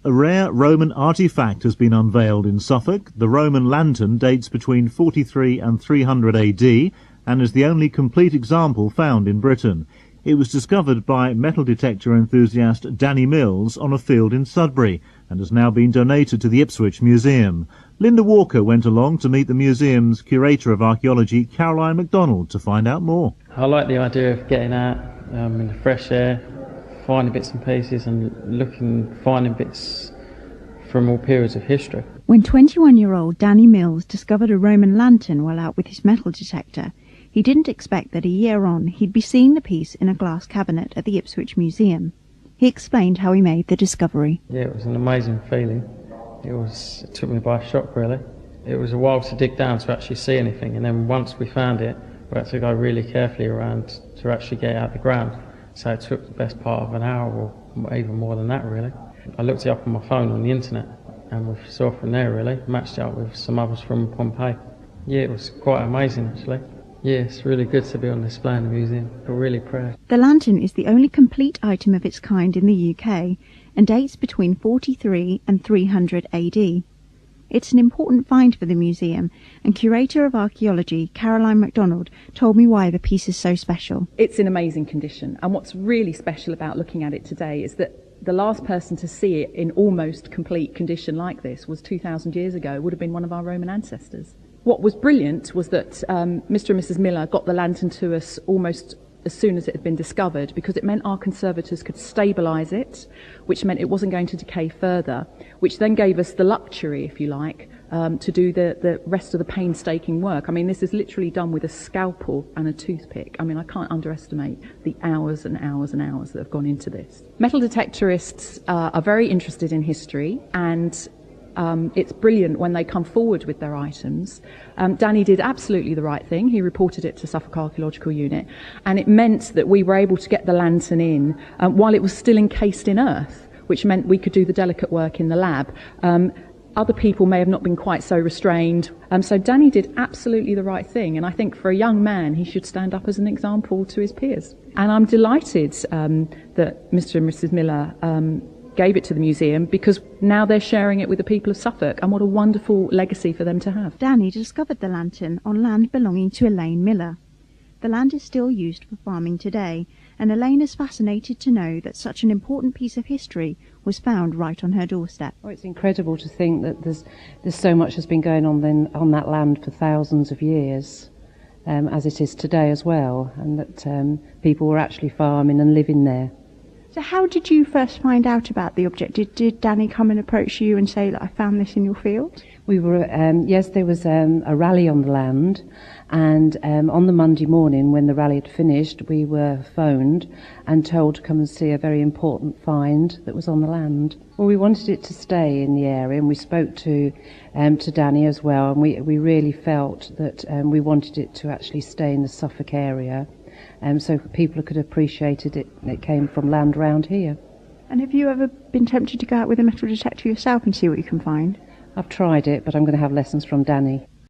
A rare Roman artefact has been unveiled in Suffolk. The Roman lantern dates between 43 and 300 AD and is the only complete example found in Britain. It was discovered by metal detector enthusiast Danny Mills on a field in Sudbury and has now been donated to the Ipswich Museum. Linda Walker went along to meet the museum's curator of archaeology, Caroline MacDonald, to find out more. I like the idea of getting out in the fresh air, finding bits and pieces and finding bits from all periods of history. When 21-year-old Danny Mills discovered a Roman lantern while out with his metal detector, he didn't expect that a year on he'd be seeing the piece in a glass cabinet at the Ipswich Museum. He explained how he made the discovery. Yeah, it was an amazing feeling. It took me by shock, really. It was a while to dig down to actually see anything, and then once we found it, we had to go really carefully around to actually get it out of the ground. So it took the best part of an hour, or even more than that, really. I looked it up on my phone on the internet, and we saw from there, really, matched it up with some others from Pompeii. Yeah, it was quite amazing, actually. Yeah, it's really good to be on display in the museum. We're really proud. The lantern is the only complete item of its kind in the UK and dates between 43 and 300 AD. It's an important find for the museum, and curator of archaeology Caroline MacDonald told me why the piece is so special. It's in amazing condition, and what's really special about looking at it today is that the last person to see it in almost complete condition like this was 2,000 years ago. It would have been one of our Roman ancestors. What was brilliant was that Mr. and Mrs. Miller got the lantern to us almost as soon as it had been discovered, because it meant our conservators could stabilise it, which meant it wasn't going to decay further, which then gave us the luxury, if you like, to do the rest of the painstaking work. I mean, this is literally done with a scalpel and a toothpick. I mean, I can't underestimate the hours and hours and hours that have gone into this. Metal detectorists are very interested in history, and it's brilliant when they come forward with their items. Danny did absolutely the right thing. He reported it to Suffolk Archaeological Unit, and it meant that we were able to get the lantern in while it was still encased in earth, which meant we could do the delicate work in the lab. Other people may have not been quite so restrained. So Danny did absolutely the right thing, and I think for a young man he should stand up as an example to his peers. And I'm delighted that Mr. and Mrs. Miller gave it to the museum, because now they're sharing it with the people of Suffolk, and what a wonderful legacy for them to have. Danny discovered the lantern on land belonging to Elaine Miller. The land is still used for farming today, and Elaine is fascinated to know that such an important piece of history was found right on her doorstep. Oh, it's incredible to think that there's so much has been going on then on that land for thousands of years, as it is today as well, and that people were actually farming and living there. So how did you first find out about the object? Did Danny come and approach you and say that I found this in your field? We were, yes, there was a rally on the land, and on the Monday morning when the rally had finished, we were phoned and told to come and see a very important find that was on the land. Well, we wanted it to stay in the area, and we spoke to Danny as well, and we really felt that we wanted it to actually stay in the Suffolk area. So people could appreciate it. It came from land round here. And have you ever been tempted to go out with a metal detector yourself and see what you can find? I've tried it, but I'm going to have lessons from Danny.